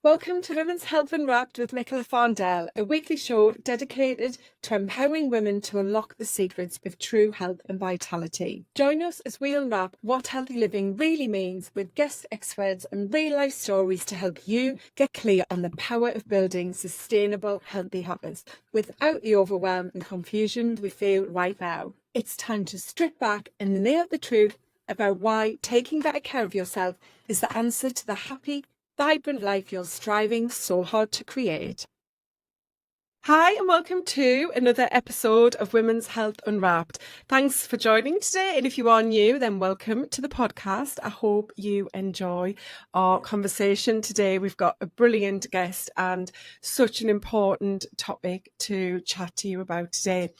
Welcome to Women's Health Unwrapped with Nicola Fondell, a weekly show dedicated to empowering women to unlock the secrets of true health and vitality. Join us as we unwrap what healthy living really means with guest experts and real-life stories to help you get clear on the power of building sustainable, healthy habits without the overwhelm and confusion we feel right now. It's time to strip back and nail the truth about why taking better care of yourself is the answer to the happy, vibrant life you're striving so hard to create. Hi and welcome to another episode of Women's Health Unwrapped. Thanks for joining today, and if you are new, then welcome to the podcast. I hope you enjoy our conversation today. We've got a brilliant guest and such an important topic to chat to you about today.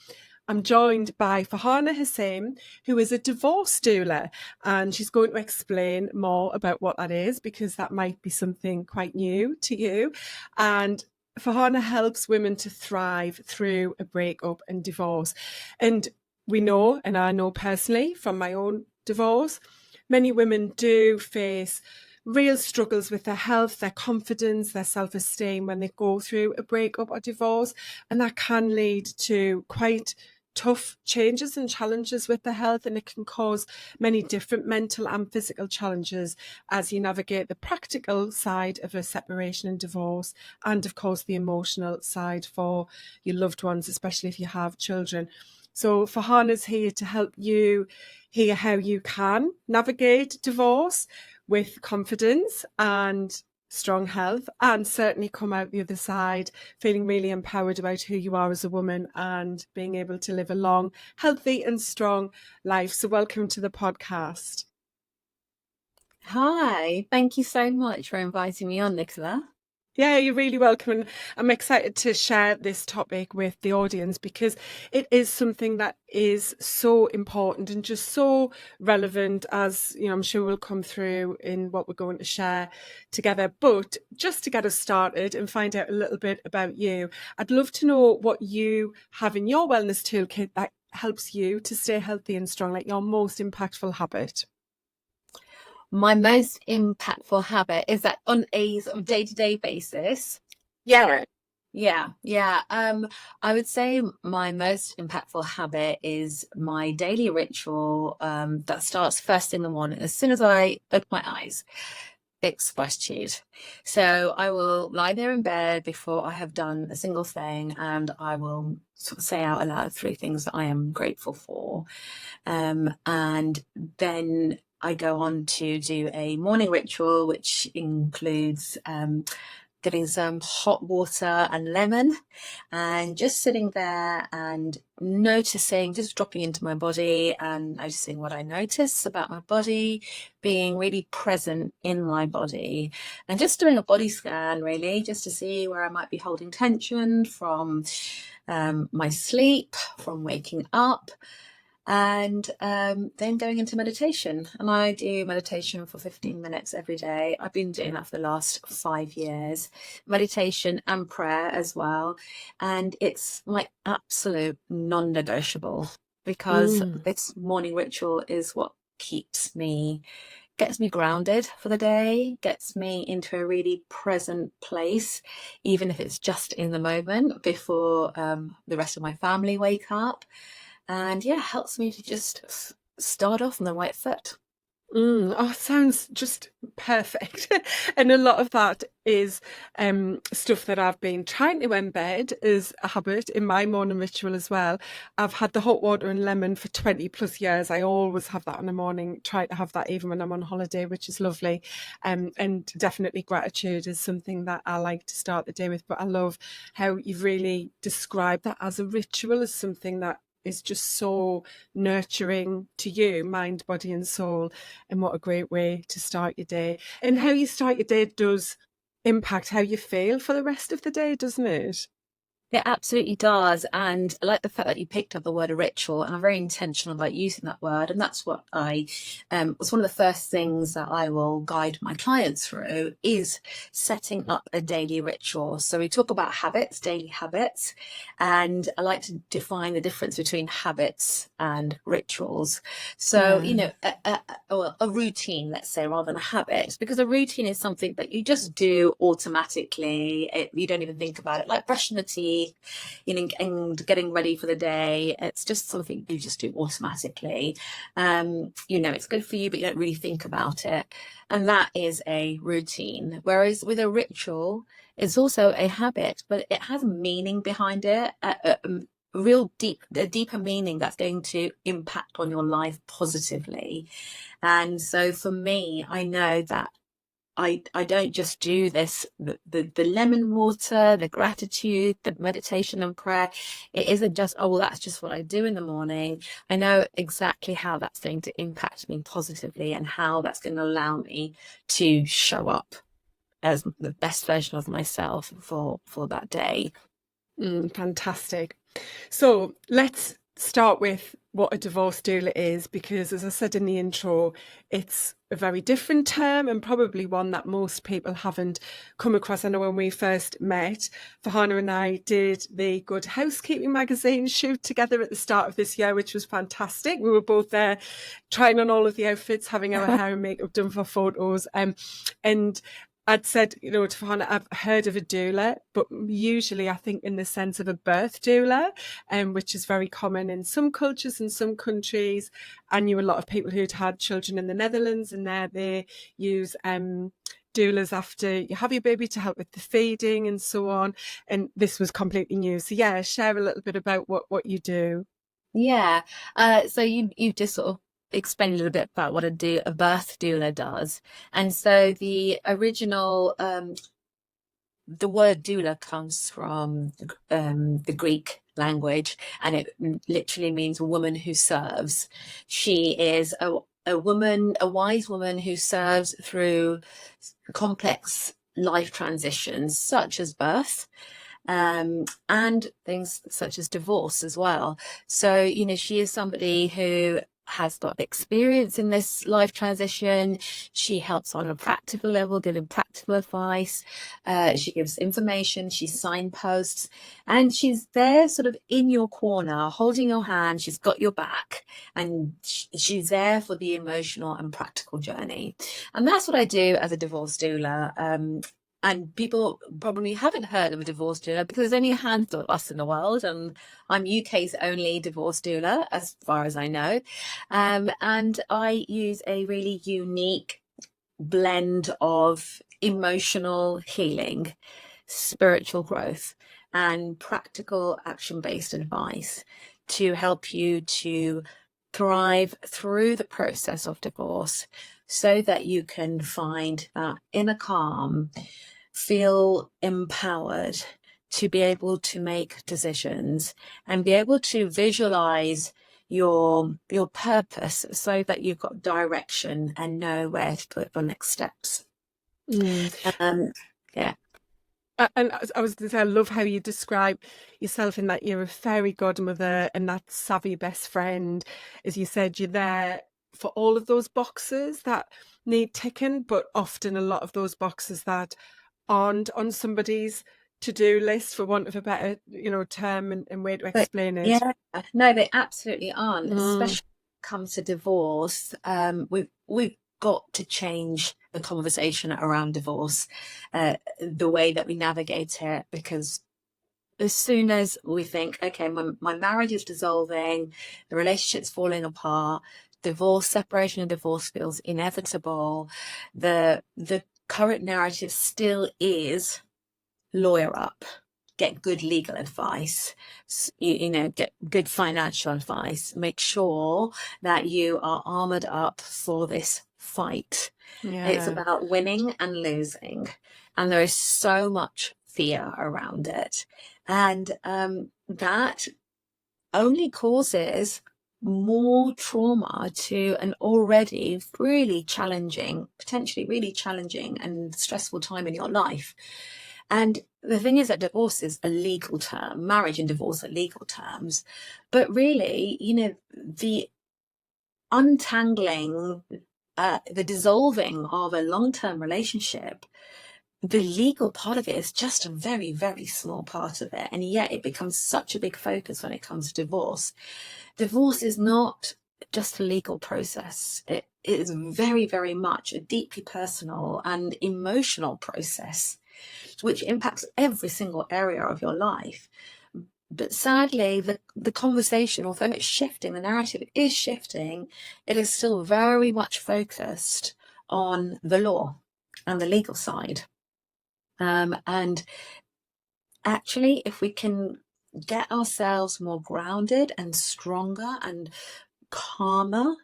I'm joined by Farhana Hussain, who is a divorce doula, and she's going to explain more about what that is because that might be something quite new to you. And Farhana helps women to thrive through a breakup and divorce. And we know, and I know personally from my own divorce, many women do face real struggles with their health, their confidence, their self-esteem when they go through a breakup or divorce. And that can lead to quite tough changes and challenges with their health, and it can cause many different mental and physical challenges as you navigate the practical side of a separation and divorce, and of course the emotional side for your loved ones, especially if you have children. So Farhana's here to help you hear how you can navigate divorce with confidence and strong health, and certainly come out the other side feeling really empowered about who you are as a woman and being able to live a long, healthy and strong life. So welcome to the podcast. Hi, thank you so much for inviting me on, Nicola. Yeah, you're really welcome. And I'm excited to share this topic with the audience because it is something that is so important and just so relevant, as you know, I'm sure will come through in what we're going to share together. But just to get us started and find out a little bit about you, I'd love to know what you have in your wellness toolkit that helps you to stay healthy and strong, like your most impactful habit. My most impactful habit is that on a sort of day-to-day basis. Yeah. Yeah. I would say my most impactful habit is my daily ritual that starts first in the morning. As soon as I open my eyes, fixed gratitude. So I will lie there in bed before I have done a single thing, and I will sort of say out aloud 3 things that I am grateful for. And then I go on to do a morning ritual, which includes getting some hot water and lemon and just sitting there and noticing, just dropping into my body and noticing what I notice about my body, being really present in my body, and just doing a body scan, really, just to see where I might be holding tension from my sleep, from waking up. And then going into meditation. And I do meditation for 15 minutes every day. I've been doing that for the last 5 years. Meditation and prayer as well. And it's my absolute non-negotiable because this morning ritual is what gets me grounded for the day, gets me into a really present place, even if it's just in the moment before the rest of my family wake up. And yeah, helps me to just start off on the right foot. Oh, it sounds just perfect. And a lot of that is stuff that I've been trying to embed as a habit in my morning ritual as well. I've had the hot water and lemon for 20 plus years. I always have that in the morning, try to have that even when I'm on holiday, which is lovely. And definitely gratitude is something that I like to start the day with. But I love how you've really described that as a ritual, as something that is just so nurturing to you, mind, body and soul. And what a great way to start your day. And how you start your day does impact how you feel for the rest of the day, doesn't it? It absolutely does. And I like the fact that you picked up the word ritual, and I'm very intentional about using that word. And that's what it's one of the first things that I will guide my clients through is setting up a daily ritual. So we talk about habits, daily habits, and I like to define the difference between habits and rituals. So, Yeah. a routine, let's say, rather than a habit, because a routine is something that you just do automatically. You don't even think about it, like brushing the teeth, and getting ready for the day. It's just something you just do automatically. It's good for you, but you don't really think about it. And that is a routine. Whereas with a ritual, it's also a habit, but it has meaning behind it. A deeper meaning that's going to impact on your life positively. And so for me, I know that I don't just do this, the lemon water, the gratitude, the meditation and prayer. It isn't just, oh, well, that's just what I do in the morning. I know exactly how that's going to impact me positively and how that's going to allow me to show up as the best version of myself for that day. Fantastic. So let's start with what a divorce doula is, because as I said in the intro, it's a very different term and probably one that most people haven't come across. I know when we first met, Fahana and I did the Good Housekeeping magazine shoot together at the start of this year, which was fantastic. We were both there trying on all of the outfits, having our hair and makeup done for photos. And I'd said, to Fahana, I've heard of a doula, but usually I think in the sense of a birth doula, which is very common in some cultures and some countries. I knew a lot of people who'd had children in the Netherlands, and there they use doulas after you have your baby to help with the feeding and so on. And this was completely new. So yeah, share a little bit about what you do. Yeah. So you just sort of explain a little bit about what a birth doula does. And so the word doula comes from the Greek language, and it literally means woman who serves. She is a woman, a wise woman who serves through complex life transitions such as birth, and things such as divorce as well. So, she is somebody who has got experience in this life transition. She helps on a practical level, giving practical advice. She gives information, she signposts, and she's there sort of in your corner, holding your hand. She's got your back, and she's there for the emotional and practical journey. And that's what I do as a divorce doula. And people probably haven't heard of a divorce doula because there's only a handful of us in the world, and I'm UK's only divorce doula, as far as I know. And I use a really unique blend of emotional healing, spiritual growth, and practical action-based advice to help you to thrive through the process of divorce so that you can find that inner calm, feel empowered to be able to make decisions and be able to visualize your purpose so that you've got direction and know where to put your next steps. Mm. Yeah. And I was going to say, I love how you describe yourself in that you're a fairy godmother and that savvy best friend. As you said, you're there for all of those boxes that need ticking, but often a lot of those boxes that aren't on somebody's to-do list, for want of a better, term and way to But explain it. yeah, no, they absolutely aren't, Mm. especially when it comes to divorce. We've got to change the conversation around divorce, the way that we navigate it, because as soon as we think, okay, my marriage is dissolving, the relationship's falling apart, separation and divorce feels inevitable, the current narrative still is lawyer up, get good legal advice, get good financial advice, make sure that you are armored up for this fight. It's Yeah. about winning and losing, and there is so much fear around it, and that only causes more trauma to an already really challenging, potentially really challenging and stressful time in your life. And the thing is that divorce is a legal term, marriage and divorce are legal terms. But really, the untangling, the dissolving of a long-term relationship, the legal part of it is just a very, very small part of it. And yet it becomes such a big focus when it comes to divorce. Divorce is not just a legal process. It is very, very much a deeply personal and emotional process, which impacts every single area of your life. But sadly, the conversation, although it's shifting, the narrative is shifting, it is still very much focused on the law and the legal side. And actually, if we can get ourselves more grounded and stronger and calmer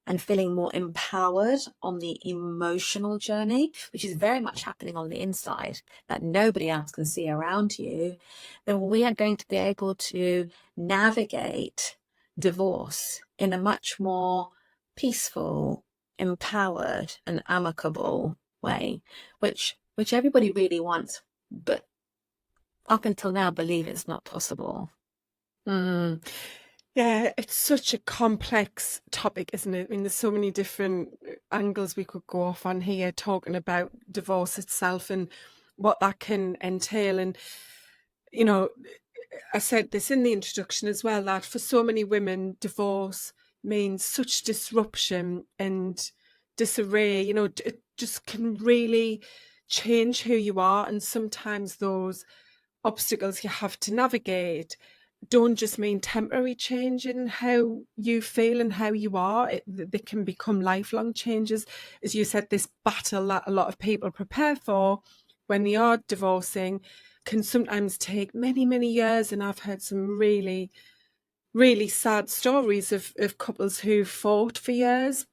and feeling more empowered on the emotional journey, which is very much happening on the inside that nobody else can see around you, then we are going to be able to navigate divorce in a much more peaceful, empowered and amicable way, which everybody really wants, but up until now believe it's not possible. Mm. Yeah, it's such a complex topic, isn't it? I mean, there's so many different angles we could go off on here talking about divorce itself and what that can entail. And, you know, I said this in the introduction as well, that for so many women, divorce means such disruption and disarray. It just can really change who you are. And sometimes those obstacles you have to navigate don't just mean temporary change in how you feel and how you are. They can become lifelong changes. As you said, this battle that a lot of people prepare for when they are divorcing can sometimes take many, many years. And I've heard some really, really sad stories of couples who fought for years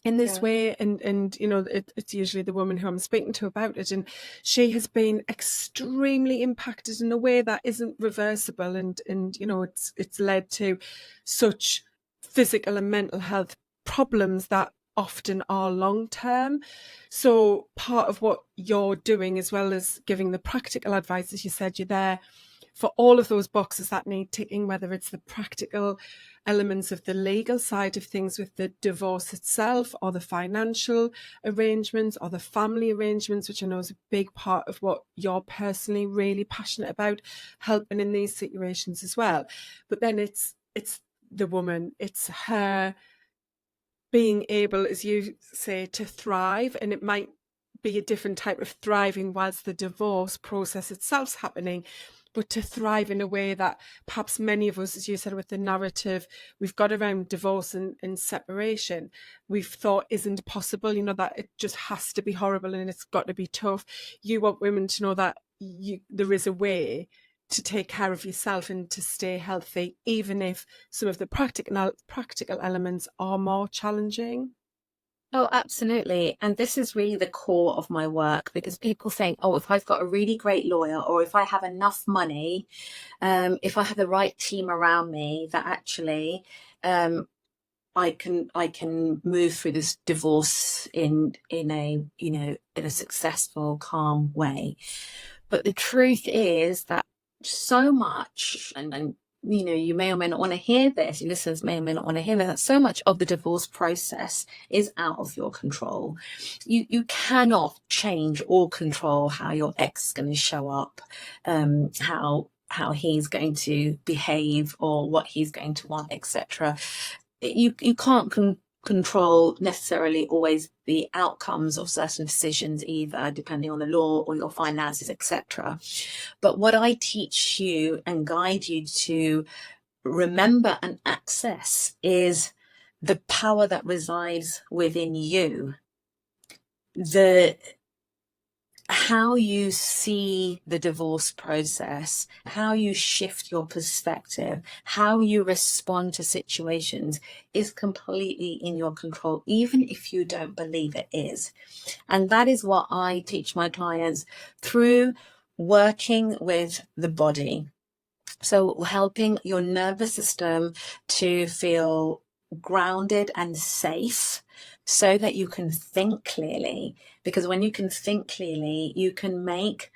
in this way, and it's usually the woman who I'm speaking to about it, and she has been extremely impacted in a way that isn't reversible, and it's led to such physical and mental health problems that often are long term. So part of what you're doing, as well as giving the practical advice, as you said, you're there for all of those boxes that need ticking, whether it's the practical elements of the legal side of things with the divorce itself, or the financial arrangements, or the family arrangements, which I know is a big part of what you're personally really passionate about, helping in these situations as well. But then it's the woman, it's her being able, as you say, to thrive, and it might be a different type of thriving whilst the divorce process itself's happening, but to thrive in a way that perhaps many of us, as you said, with the narrative we've got around divorce and separation, we've thought isn't possible, that it just has to be horrible and it's got to be tough. You want women to know that there is a way to take care of yourself and to stay healthy, even if some of the practical elements are more challenging. Oh, absolutely. And this is really the core of my work, because people think, oh, if I've got a really great lawyer, or if I have enough money, if I have the right team around me, that actually I can move through this divorce in a successful, calm way. But the truth is that so much, and you may or may not want to hear this, your listeners may or may not want to hear that so much of the divorce process is out of your control. You cannot change or control how your ex is going to show up, how he's going to behave, or what he's going to want, etc. You can't control necessarily always the outcomes of certain decisions either, depending on the law or your finances, etc. But what I teach you and guide you to remember and access is the power that resides within you, how you see the divorce process, how you shift your perspective, how you respond to situations is completely in your control, even if you don't believe it is. And that is what I teach my clients through working with the body. So helping your nervous system to feel grounded and safe so that you can think clearly. Because when you can think clearly, you can make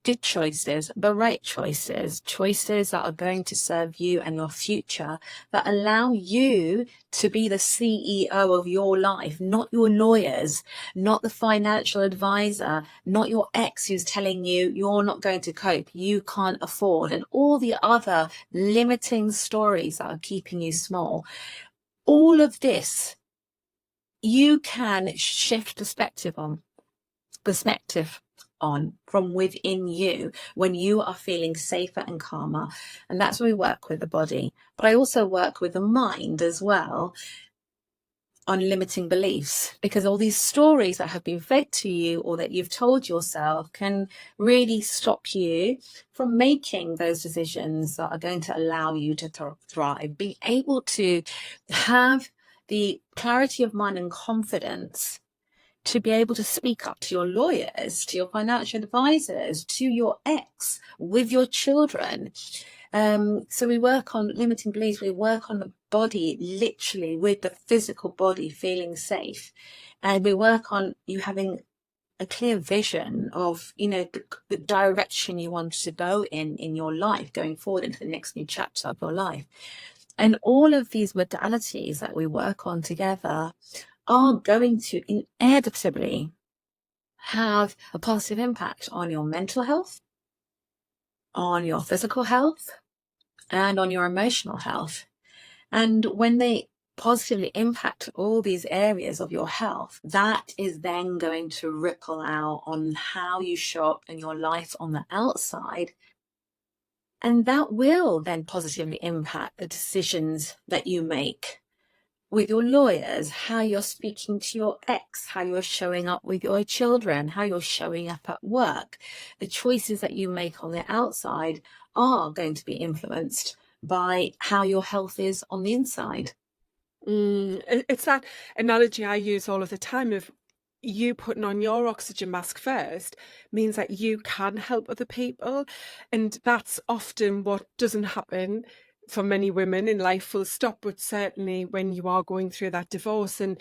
good choices, the right choices, choices that are going to serve you and your future, that allow you to be the CEO of your life, not your lawyers, not the financial advisor, not your ex who's telling you you're not going to cope, you can't afford, and all the other limiting stories that are keeping you small. All of this, you can shift perspective on from within you when you are feeling safer and calmer. And that's when we work with the body. But I also work with the mind as well on limiting beliefs, because all these stories that have been fed to you or that you've told yourself can really stop you from making those decisions that are going to allow you to thrive. Being able to have the clarity of mind and confidence to be able to speak up to your lawyers, to your financial advisors, to your ex, with your children. So we work on limiting beliefs, we work on the body, literally with the physical body feeling safe. And we work on you having a clear vision of, the direction you want to go in your life, going forward into the next new chapter of your life. And all of these modalities that we work on together are going to inevitably have a positive impact on your mental health, on your physical health, and on your emotional health. And when they positively impact all these areas of your health, that is then going to ripple out on how you show up in your life on the outside. And that will then positively impact the decisions that you make with your lawyers, how you're speaking to your ex, how you're showing up with your children, how you're showing up at work. The choices that you make on the outside are going to be influenced by how your health is on the inside. It's that analogy I use all of the time of you putting on your oxygen mask first means that you can help other people. And that's often what doesn't happen for many women in life, full stop, but certainly when you are going through that divorce. And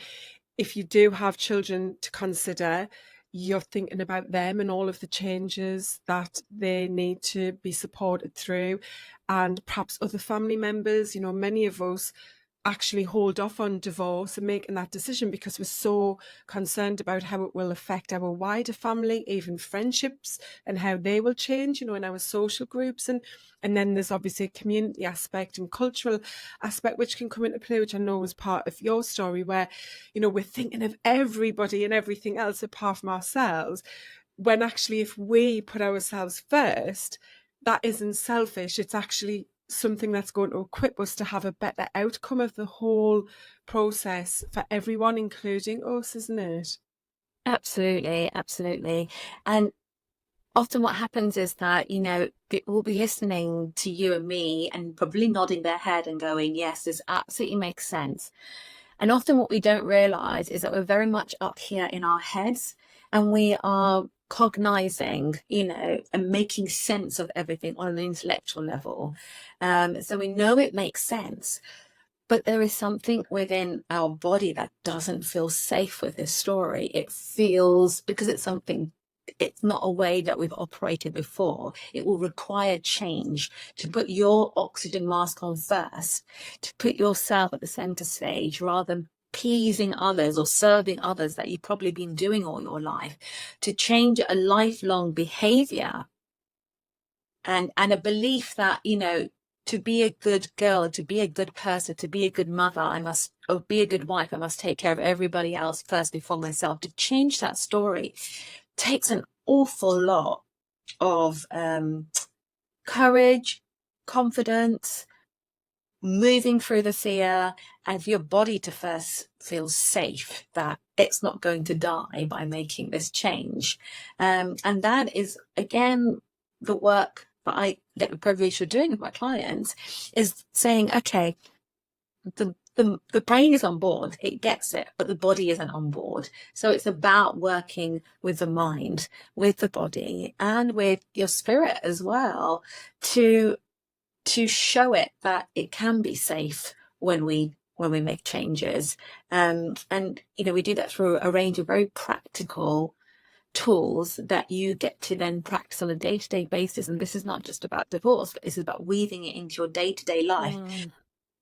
if you do have children to consider, you're thinking about them and all of the changes that they need to be supported through. And perhaps other family members, many of us actually hold off on divorce and making that decision because we're so concerned about how it will affect our wider family, even friendships, and how they will change, in our social groups. And then there's obviously a community aspect and cultural aspect which can come into play, which I know was part of your story, where, we're thinking of everybody and everything else apart from ourselves, when actually if we put ourselves first, that isn't selfish. It's actually something that's going to equip us to have a better outcome of the whole process for everyone, including us, isn't it? Absolutely, absolutely. And often what happens is that, people will be listening to you and me and probably nodding their head and going, yes, this absolutely makes sense. And often what we don't realize is that we're very much up here in our heads and we are cognizing, and making sense of everything on an intellectual level. So we know it makes sense, but there is something within our body that doesn't feel safe with this story. It feels, because it's not a way that we've operated before. It will require change to put your oxygen mask on first, to put yourself at the center stage rather than pleasing others or serving others that you've probably been doing all your life, to change a lifelong behavior and a belief that, to be a good girl, to be a good person, to be a good mother, or be a good wife, I must take care of everybody else first before myself. To change that story takes an awful lot of courage, confidence, moving through the fear, and for your body to first feel safe that it's not going to die by making this change. And that is, again, the work that I get the privilege of doing with my clients, is saying, okay, the brain is on board, it gets it, but the body isn't on board. So it's about working with the mind, with the body, and with your spirit as well, to show it that it can be safe when we make changes. And we do that through a range of very practical tools that you get to then practice on a day-to-day basis. And this is not just about divorce, but this is about weaving it into your day-to-day life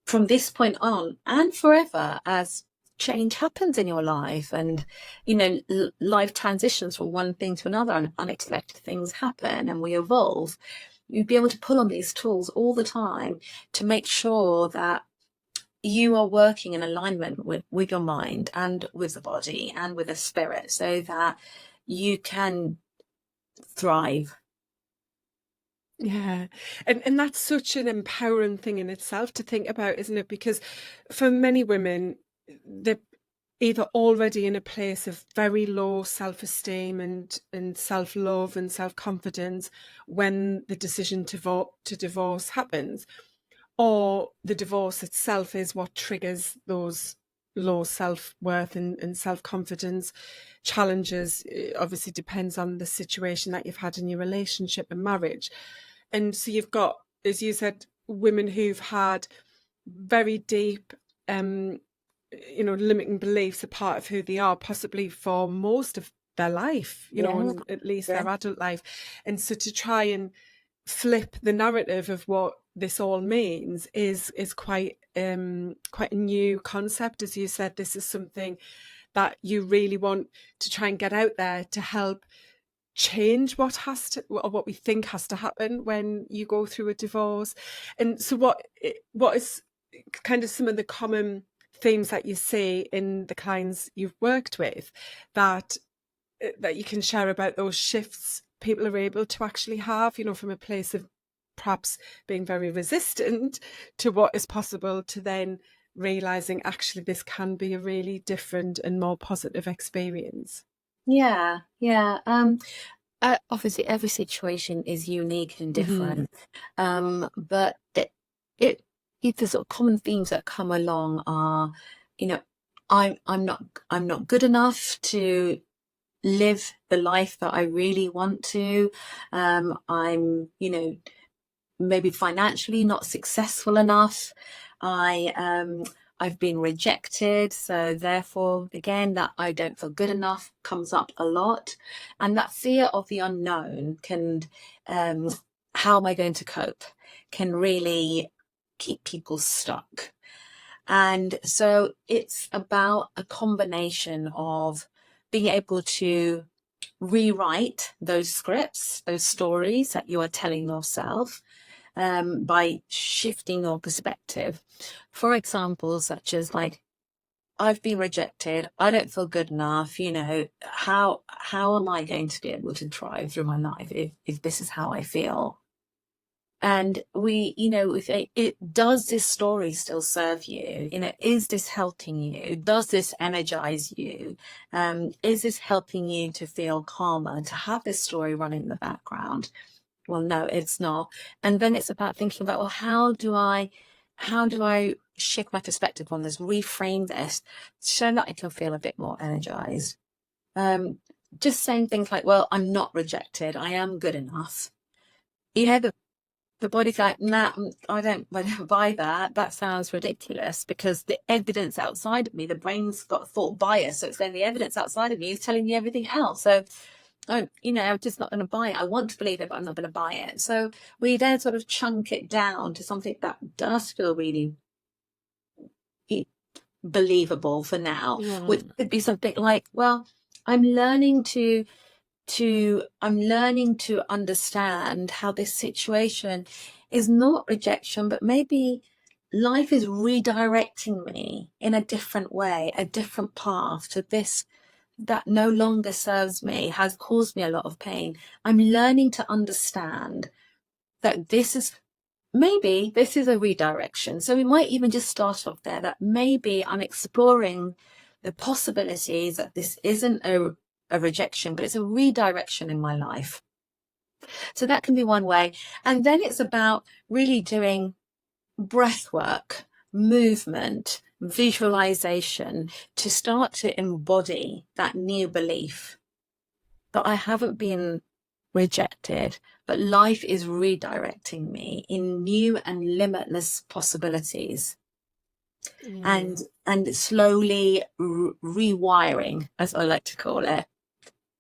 from this point on and forever, as change happens in your life, and life transitions from one thing to another, and unexpected things happen, and we evolve. You'd be able to pull on these tools all the time to make sure that you are working in alignment with your mind and with the body and with the spirit, so that you can thrive. Yeah. And that's such an empowering thing in itself to think about, isn't it? Because for many women, they're either already in a place of very low self-esteem and self-love and self-confidence when the decision to divorce happens, or the divorce itself is what triggers those low self-worth and self-confidence challenges. It obviously depends on the situation that you've had in your relationship and marriage. And so you've got, as you said, women who've had very deep limiting beliefs a part of who they are, possibly for most of their life, and at least their adult life. And so to try and flip the narrative of what this all means is quite a new concept. As you said, this is something that you really want to try and get out there to help change what we think has to happen when you go through a divorce. And so what is kind of some of the common themes that you see in the clients you've worked with that you can share about those shifts people are able to actually have, from a place of perhaps being very resistant to what is possible, to then realizing actually this can be a really different and more positive experience? Yeah. Obviously, every situation is unique and different, but the sort of common themes that come along are, I'm not good enough to live the life that I really want to. I'm, maybe financially not successful enough. I've been rejected, so therefore, again, that I don't feel good enough comes up a lot. And that fear of the unknown can, how am I going to cope, can really keep people stuck. And so it's about a combination of being able to rewrite those scripts, those stories that you are telling yourself, by shifting your perspective. For example, such as like, I've been rejected, I don't feel good enough, how am I going to be able to thrive through my life if this is how I feel? And does this story still serve you? Is this helping you? Does this energize you? Is this helping you to feel calmer, to have this story running in the background? Well, no, it's not. And then it's about thinking about, well, how do I shift my perspective on this, reframe this, so that I can feel a bit more energized? Just saying things like, well, I'm not rejected, I am good enough. The body's like, nah, I don't buy that. That sounds ridiculous, because the evidence outside of me, the brain's got thought bias. So it's saying the evidence outside of me is telling me everything else. So, I'm just not going to buy it. I want to believe it, but I'm not going to buy it. So we then sort of chunk it down to something that does feel really believable for now, which could be something like, well, I'm learning to understand how this situation is not rejection, but maybe life is redirecting me in a different way, a different path to this that no longer serves me, has caused me a lot of pain. I'm learning to understand that this is a redirection. So we might even just start off there, that maybe I'm exploring the possibilities that this isn't a rejection, but it's a redirection in my life. So that can be one way. And then it's about really doing breath work, movement, visualization, to start to embody that new belief that I haven't been rejected, but life is redirecting me in new and limitless possibilities. And slowly rewiring, as I like to call it,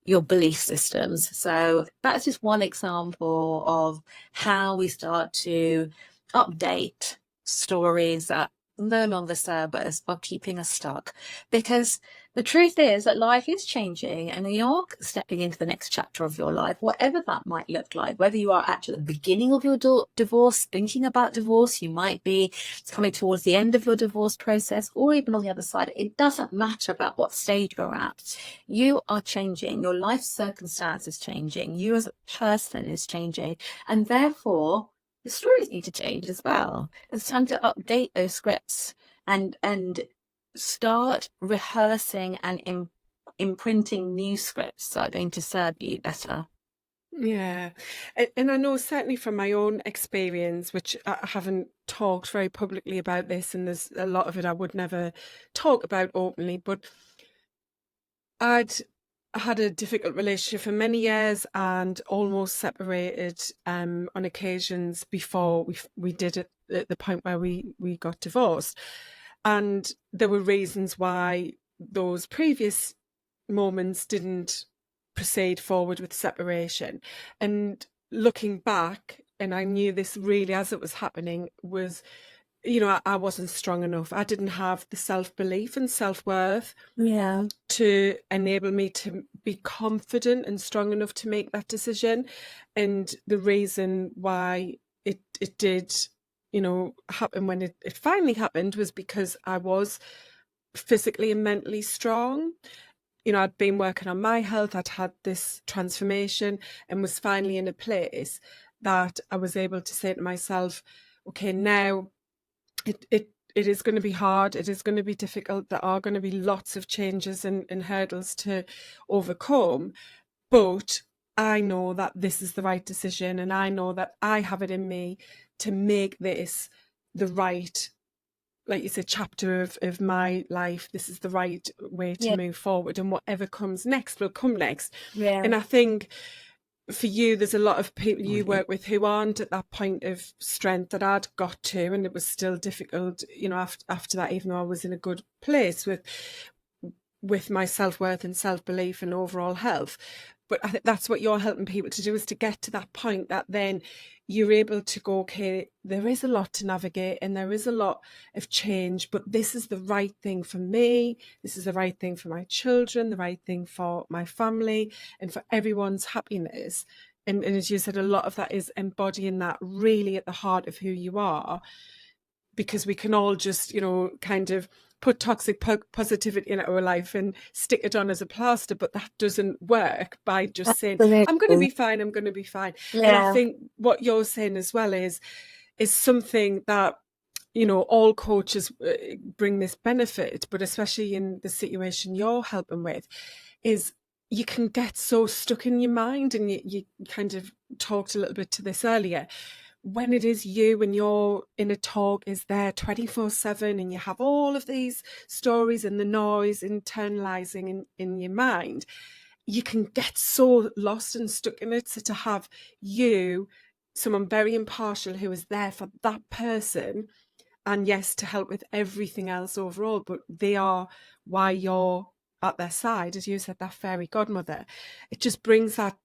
your belief systems. So that's just one example of how we start to update stories that no longer serve us or keeping us stuck. Because the truth is that life is changing and you're stepping into the next chapter of your life, whatever that might look like. Whether you are at the beginning of your divorce, thinking about divorce, you might be coming towards the end of your divorce process, or even on the other side. It doesn't matter about what stage you're at. You are changing. Your life circumstance is changing. You as a person is changing. And therefore, the stories need to change as well. It's time to update those scripts and start rehearsing and imprinting new scripts that are going to serve you better. Yeah. And I know certainly from my own experience, which I haven't talked very publicly about this, and there's a lot of it I would never talk about openly, but I'd had a difficult relationship for many years and almost separated on occasions before we did it at the point where we got divorced. And there were reasons why those previous moments didn't proceed forward with separation. And looking back, and I knew this really as it was happening, was, I wasn't strong enough. I didn't have the self-belief and self-worth Yeah. to enable me to be confident and strong enough to make that decision. And the reason why it did, happen when it finally happened was because I was physically and mentally strong. I'd been working on my health, I'd had this transformation, and was finally in a place that I was able to say to myself, okay, now it is going to be hard, it is going to be difficult, there are going to be lots of changes and hurdles to overcome, but I know that this is the right decision, and I know that I have it in me to make this the right, like you said, chapter of my life. This is the right way to move forward, and whatever comes next will come next. Yeah. And I think for you, there's a lot of people you work with who aren't at that point of strength that I'd got to, and it was still difficult, after that, even though I was in a good place with my self-worth and self-belief and overall health. But I think that's what you're helping people to do, is to get to that point that then you're able to go, okay, there is a lot to navigate and there is a lot of change, but this is the right thing for me. This is the right thing for my children, the right thing for my family and for everyone's happiness. And as you said, a lot of that is embodying that really at the heart of who you are, because we can all just, kind of put toxic positivity in our life and stick it on as a plaster, but that doesn't work by just saying, I'm going to be fine, I'm going to be fine. Yeah. And I think what you're saying as well is something that, all coaches bring this benefit, but especially in the situation you're helping with, is you can get so stuck in your mind, and you kind of talked a little bit to this earlier, when it is you and your inner talk is there 24/7 and you have all of these stories and the noise internalizing in your mind, you can get so lost and stuck in it. So to have you, someone very impartial who is there for that person, and yes, to help with everything else overall, but they are why you're at their side, as you said, that fairy godmother, it just brings that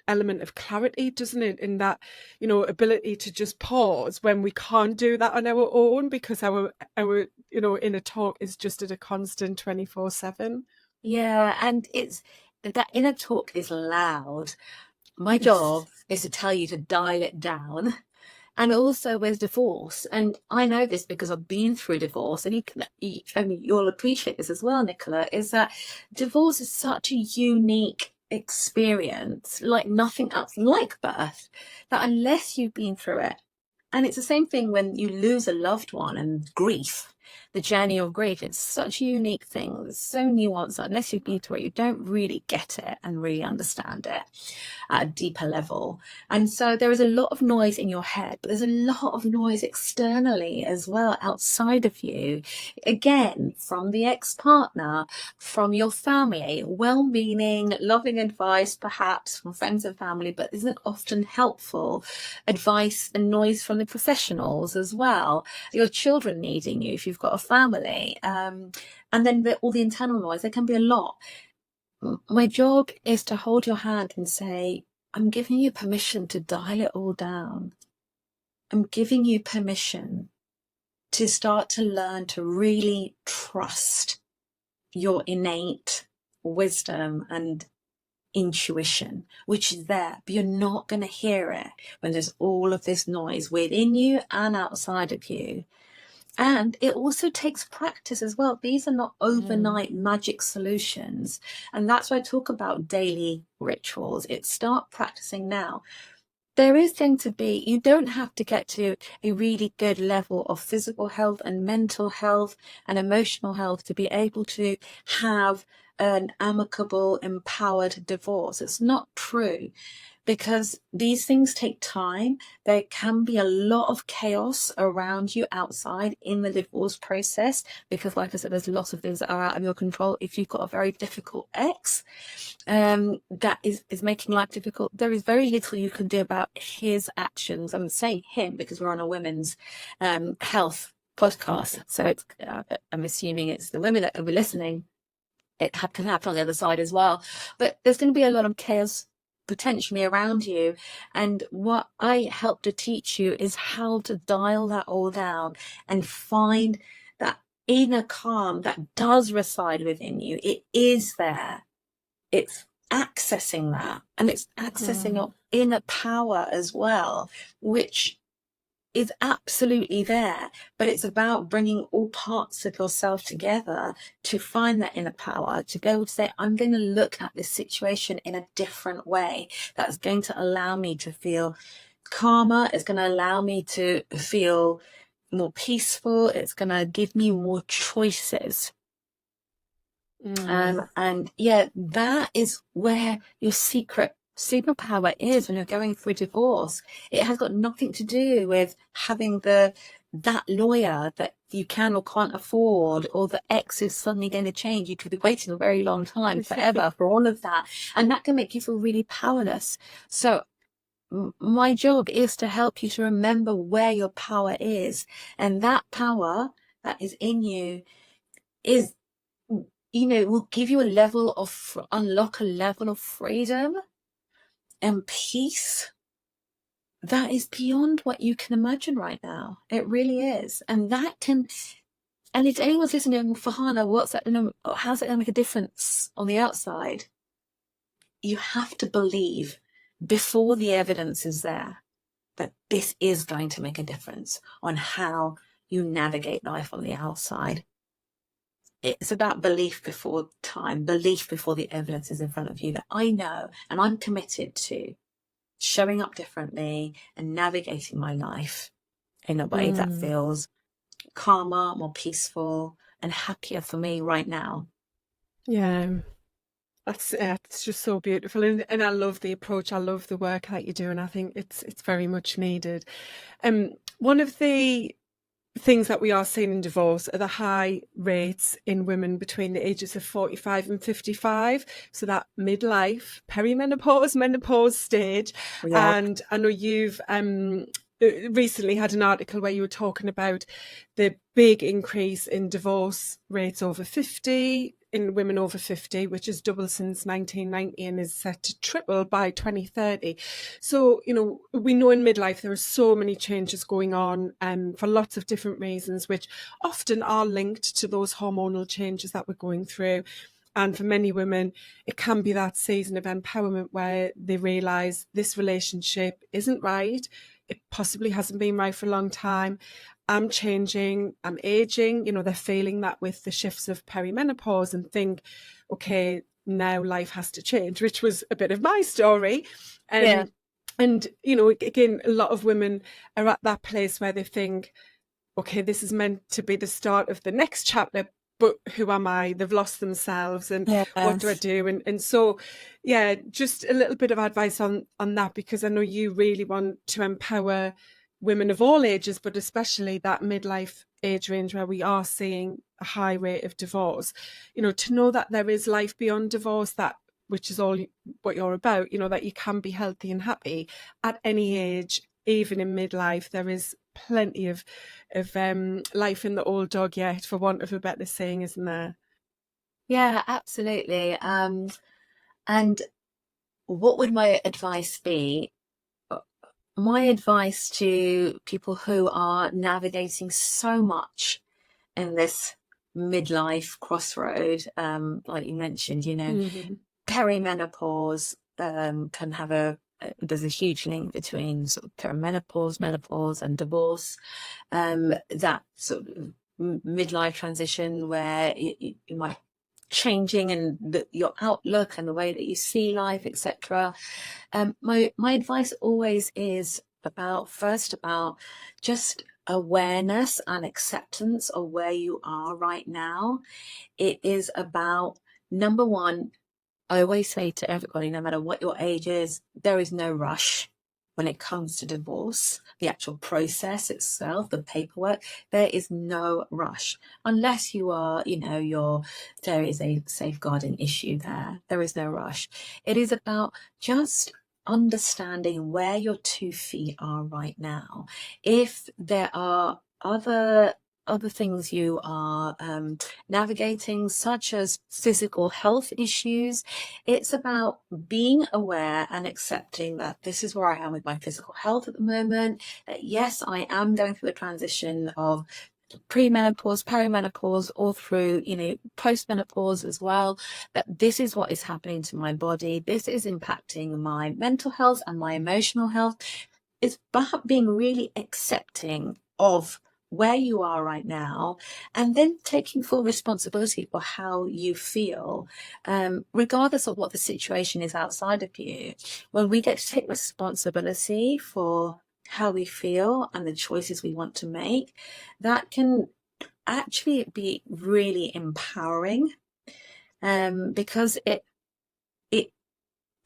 element of clarity, doesn't it, in that, ability to just pause when we can't do that on our own, because our inner talk is just at a constant 24/7. Yeah, and it's that inner talk is loud. My job is to tell you to dial it down. And also with divorce, and I know this because I've been through divorce, and you'll appreciate this as well, Nicola, is that divorce is such a unique experience, like nothing else, like birth, that unless you've been through it, and it's the same thing when you lose a loved one and grief, the journey of grief, it's such a unique thing. It's so nuanced that unless you've been through it, you don't really get it and really understand it at a deeper level. And so there is a lot of noise in your head, but there's a lot of noise externally as well, outside of you. Again, from the ex-partner, from your family, well-meaning, loving advice, perhaps from friends and family, but isn't often helpful advice and noise from the professionals as well. Your children needing you if you've got a family, and then all the internal noise. There can be a lot. My job is to hold your hand and say, I'm giving you permission to dial it all down. I'm giving you permission to start to learn to really trust your innate wisdom and intuition, which is there, but you're not going to hear it when there's all of this noise within you and outside of you. And it also takes practice as well. These are not overnight magic solutions. And that's why I talk about daily rituals. It's start practicing now. There is going to be, you don't have to get to a really good level of physical health and mental health and emotional health to be able to have an amicable, empowered divorce. It's not true, because these things take time. There can be a lot of chaos around you outside in the divorce process, because like I said, there's lots of things that are out of your control. If you've got a very difficult ex, that is making life difficult, there is very little you can do about his actions. I'm saying him because we're on a women's health podcast, so it's, I'm assuming it's the women that will be listening. It can happen on the other side as well, but there's going to be a lot of chaos potentially around you, and what I help to teach you is how to dial that all down and find that inner calm that does reside within you. It is there. It's accessing that, and it's accessing your inner power as well, which is absolutely there. But it's about bringing all parts of yourself together to find that inner power, to go say, I'm going to look at this situation in a different way. That's going to allow me to feel calmer. It's going to allow me to feel more peaceful. It's going to give me more choices. And yeah, that is where your secret superpower is when you're going through divorce. It has got nothing to do with having that lawyer that you can or can't afford, or the ex is suddenly going to change. You could be waiting a very long time, forever, for all of that, and that can make you feel really powerless. So my job is to help you to remember where your power is, and that power that is in you is, will give you unlock a level of freedom and peace that is beyond what you can imagine right now. It really is. And if anyone's listening, Fahana, how's that going to make a difference on the outside? You have to believe before the evidence is there that this is going to make a difference on how you navigate life on the outside. It's about belief before time, belief before the evidence is in front of you, that I know and I'm committed to showing up differently and navigating my life in a way that feels calmer, more peaceful, and happier for me right now. Yeah, it's just so beautiful, and I love the approach. I love the work that you do, and I think it's very much needed. One of the things that we are seeing in divorce are the high rates in women between the ages of 45 and 55. So that midlife, perimenopause, menopause stage. Yeah. And I know you've recently had an article where you were talking about the big increase in divorce rates over 50, in women over 50, which has doubled since 1990 and is set to triple by 2030. So, we know in midlife there are so many changes going on for lots of different reasons, which often are linked to those hormonal changes that we're going through. And for many women, it can be that season of empowerment where they realise this relationship isn't right. It possibly hasn't been right for a long time. I'm changing, I'm aging, they're feeling that with the shifts of perimenopause, and think, okay, now life has to change, which was a bit of my story. Yeah. And, again, a lot of women are at that place where they think, okay, this is meant to be the start of the next chapter, but who am I? They've lost themselves, and what do I do? And so, yeah, just a little bit of advice on that, because I know you really want to empower women of all ages, but especially that midlife age range where we are seeing a high rate of divorce. To know that there is life beyond divorce, which is all what you're about, that you can be healthy and happy at any age, even in midlife. There is plenty of life in the old dog yet, for want of a better saying, isn't there? Yeah, absolutely. And what would my advice be? My advice to people who are navigating so much in this midlife crossroad, like you mentioned, perimenopause can have there's a huge link between sort of perimenopause, menopause, and divorce. That sort of midlife transition where you might changing and your outlook and the way that you see life, etc. My advice always is about just awareness and acceptance of where you are right now. It is about, number one, I always say to everybody, no matter what your age is, there is no rush when it comes to divorce. The actual process itself, the paperwork, there is no rush. Unless you are, there is a safeguarding issue there. There is no rush. It is about just understanding where your 2 feet are right now. If there are other things you are navigating, such as physical health issues, it's about being aware and accepting that this is where I am with my physical health at the moment. That yes, I am going through the transition of premenopause, perimenopause, all through, postmenopause as well. That this is what is happening to my body. This is impacting my mental health and my emotional health. It's about being really accepting of where you are right now, and then taking full responsibility for how you feel, regardless of what the situation is outside of you. When we get to take responsibility for how we feel and the choices we want to make, that can actually be really empowering, because it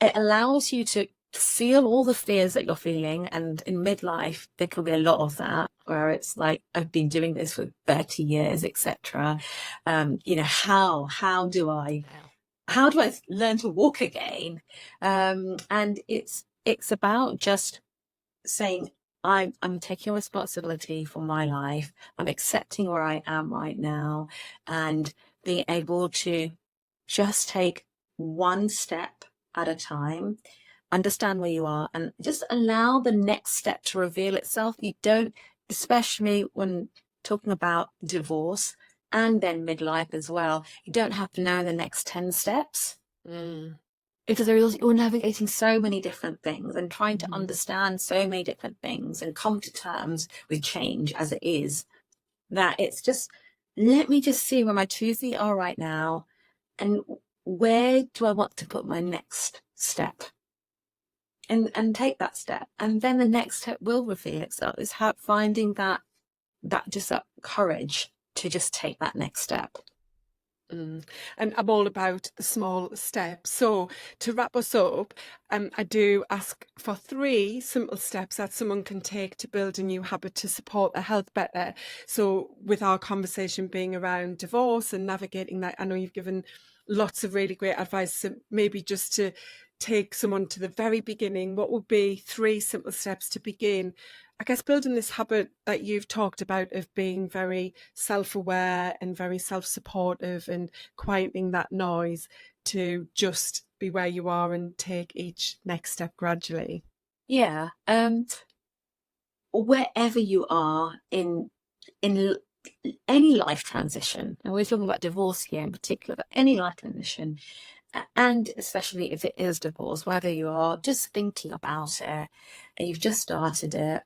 allows you to feel all the fears that you're feeling. And in midlife, there can be a lot of that, where it's like, I've been doing this for 30 years, etc. How do I learn to walk again? And it's about just saying, I'm taking responsibility for my life. I'm accepting where I am right now, and being able to just take one step at a time, understand where you are, and just allow the next step to reveal itself. You don't, especially when talking about divorce and then midlife as well, you don't have to know the next 10 steps. Because you're navigating so many different things and trying to understand so many different things and come to terms with change as it is, that it's just, let me just see where my 2 feet are right now, and where do I want to put my next step, and take that step, and then the next step will reveal itself. It's finding that courage to just take that next step. And I'm all about the small steps. So to wrap us up, I do ask for 3 simple steps that someone can take to build a new habit to support their health better. So with our conversation being around divorce and navigating that, I know you've given lots of really great advice. So maybe just to take someone to the very beginning, what would be 3 simple steps to begin, I guess, building this habit that you've talked about of being very self-aware and very self-supportive and quieting that noise to just be where you are and take each next step gradually? Yeah. Wherever you are in any life transition, and we're talking about divorce here in particular, but any life transition, and especially if it is divorce, whether you are just thinking about it and you've just started it,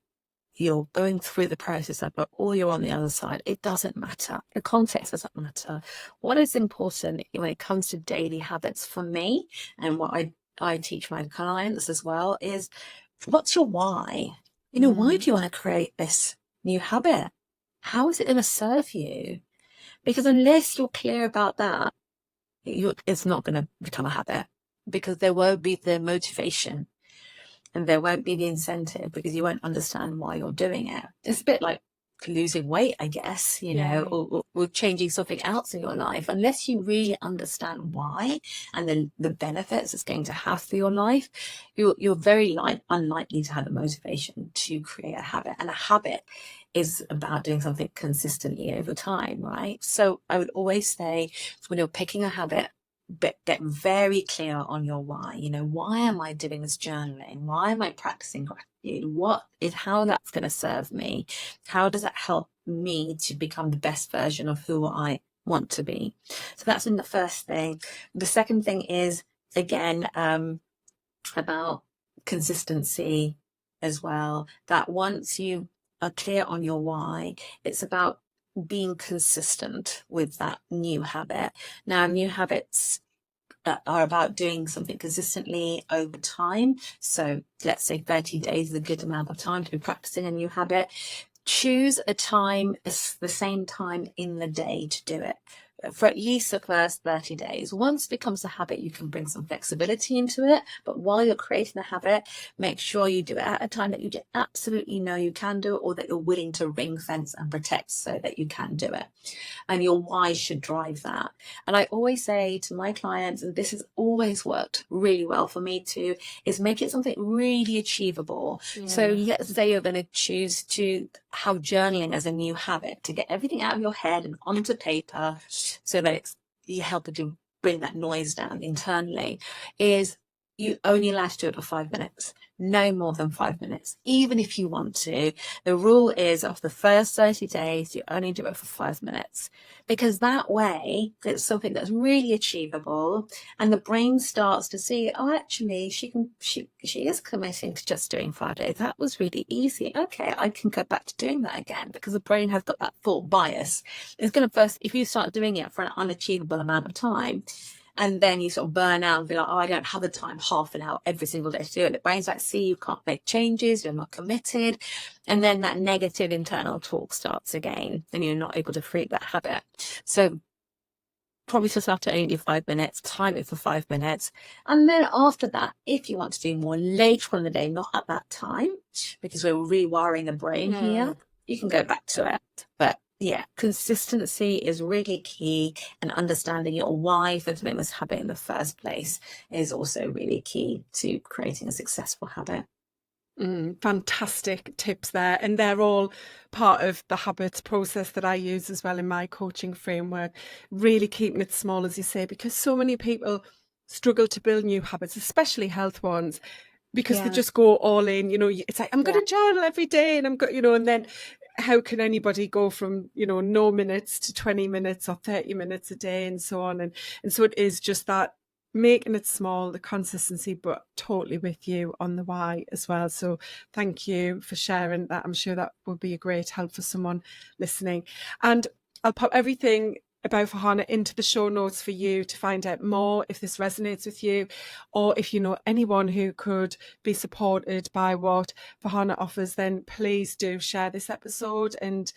you're going through the process of it, or you're on the other side, it doesn't matter. The context doesn't matter. What is important when it comes to daily habits for me, and what I teach my clients as well, is, what's your why? Why do you want to create this new habit? How is it going to serve you? Because unless you're clear about that, it's not going to become a habit, because there won't be the motivation and there won't be the incentive, because you won't understand why you're doing it. It's a bit like losing weight, I guess, or changing something else in your life. Unless you really understand why and the benefits it's going to have for your life, you're very unlikely to have the motivation to create a habit. And a habit is about doing something consistently over time, right? So I would always say, when you're picking a habit, get very clear on your why. You know, why am I doing this journaling? Why am I practicing gratitude? How that's going to serve me? How does that help me to become the best version of who I want to be? So that's in the first thing. The second thing is, again, about consistency as well, that once you are clear on your why, it's about being consistent with that new habit. Now, new habits are about doing something consistently over time. So let's say 30 days is a good amount of time to be practicing a new habit. Choose a time, the same time in the day to do it for at least the first 30 days. Once it becomes a habit, you can bring some flexibility into it. But while you're creating the habit, make sure you do it at a time that you absolutely know you can do it, or that you're willing to ring fence and protect so that you can do it. And your why should drive that. And I always say to my clients, and this has always worked really well for me too, is make it something really achievable. Yeah. So let's say you're going to choose to have journaling as a new habit, to get everything out of your head and onto paper so that you help it to bring that noise down internally, is you only allowed to do it for 5 minutes. No more than 5 minutes, even if you want to. The rule is, of the first 30 days, you only do it for 5 minutes, because that way it's something that's really achievable, and the brain starts to see, oh, actually, she is committing to just doing 5 days. That was really easy. Okay, I can go back to doing that again, because the brain has got that thought bias. It's going to first, if you start doing it for an unachievable amount of time, and then you sort of burn out and be like, oh, I don't have the time, half an hour every single day to do it. The brain's like, see, you can't make changes, you're not committed. And then that negative internal talk starts again, and you're not able to create that habit. So promise yourself to only do 5 minutes, time it for 5 minutes. And then after that, if you want to do more later in the day, not at that time, because we're rewiring the brain here, you can go back to it. But yeah, consistency is really key, and understanding your why for doing this habit in the first place is also really key to creating a successful habit. Fantastic tips there, and they're all part of the habits process that I use as well in my coaching framework. Really keeping it small, as you say, because so many people struggle to build new habits, especially health ones, because they just go all in. You know, it's like, I'm going to journal every day, and I'm going, you know, and then how can anybody go from, you know, no minutes to 20 minutes or 30 minutes a day and so on? And so it is just that making it small, the consistency, but totally with you on the why as well. So thank you for sharing that. I'm sure that will be a great help for someone listening. And I'll pop everything about Farhana into the show notes for you to find out more if this resonates with you, or if you know anyone who could be supported by what Farhana offers, then please do share this episode and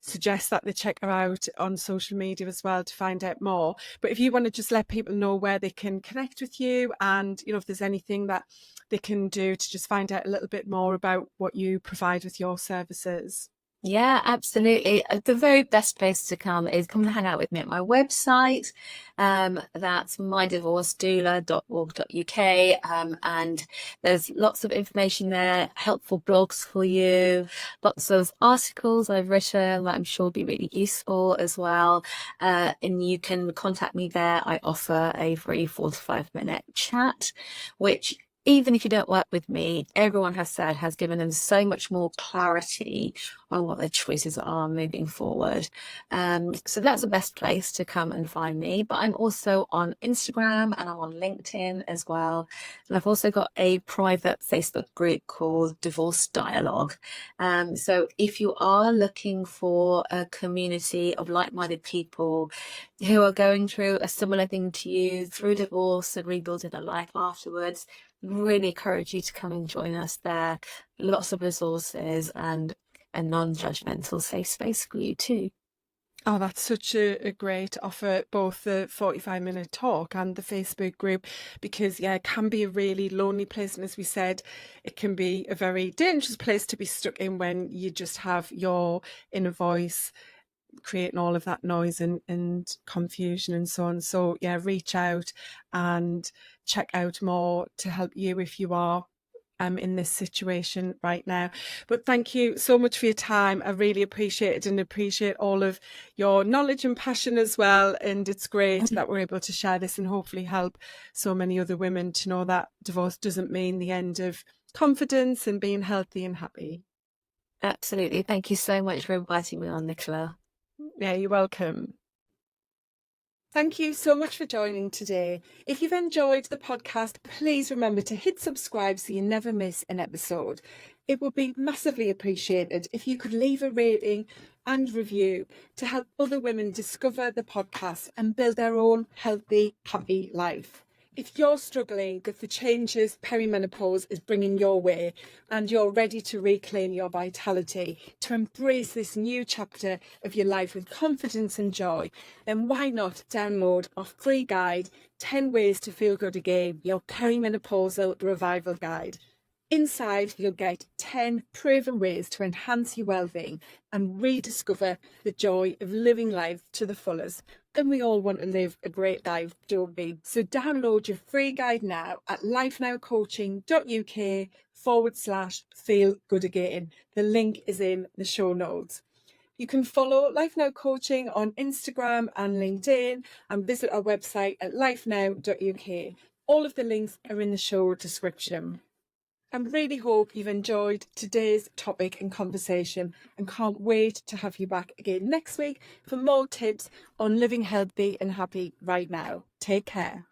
suggest that they check her out on social media as well to find out more. But if you want to just let people know where they can connect with you, and you know, if there's anything that they can do to just find out a little bit more about what you provide with your services. Yeah, absolutely. The very best place to come is come and hang out with me at my website. That's mydivorcedoula.org.uk. And there's lots of information there, helpful blogs for you, lots of articles I've written that I'm sure will be really useful as well. And you can contact me there. I offer a free 4 to 5 minute chat, which, even if you don't work with me, everyone has said has given them so much more clarity on what their choices are moving forward. So that's the best place to come and find me. But I'm also on Instagram, and I'm on LinkedIn as well. And I've also got a private Facebook group called Divorce Dialogue. So if you are looking for a community of like-minded people who are going through a similar thing to you, through divorce and rebuilding a life afterwards, really encourage you to come and join us there. Lots of resources and a non-judgmental safe space for you too. Oh, that's such a great offer, both the 45-minute talk and the Facebook group, because yeah, it can be a really lonely place. And as we said, it can be a very dangerous place to be stuck in when you just have your inner voice creating all of that noise and confusion and so on. So yeah, reach out and check out more to help you if you are in this situation right now. But thank you so much for your time. I really appreciate it and appreciate all of your knowledge and passion as well. And it's great that we're able to share this and hopefully help so many other women to know that divorce doesn't mean the end of confidence and being healthy and happy. Absolutely. Thank you so much for inviting me on, Nicola. Yeah, you're welcome. Thank you so much for joining today. If you've enjoyed the podcast, please remember to hit subscribe so you never miss an episode. It would be massively appreciated if you could leave a rating and review to help other women discover the podcast and build their own healthy, happy life. If you're struggling with the changes perimenopause is bringing your way and you're ready to reclaim your vitality, to embrace this new chapter of your life with confidence and joy, then why not download our free guide, 10 Ways to Feel Good Again, your perimenopausal revival guide. Inside, you'll get 10 proven ways to enhance your well-being and rediscover the joy of living life to the fullest. And we all want to live a great life, don't we? So download your free guide now at lifenowcoaching.uk/feel good again. The link is in the show notes. You can follow Life Now Coaching on Instagram and LinkedIn and visit our website at lifenow.uk. All of the links are in the show description. I really hope you've enjoyed today's topic and conversation and can't wait to have you back again next week for more tips on living healthy and happy right now. Take care.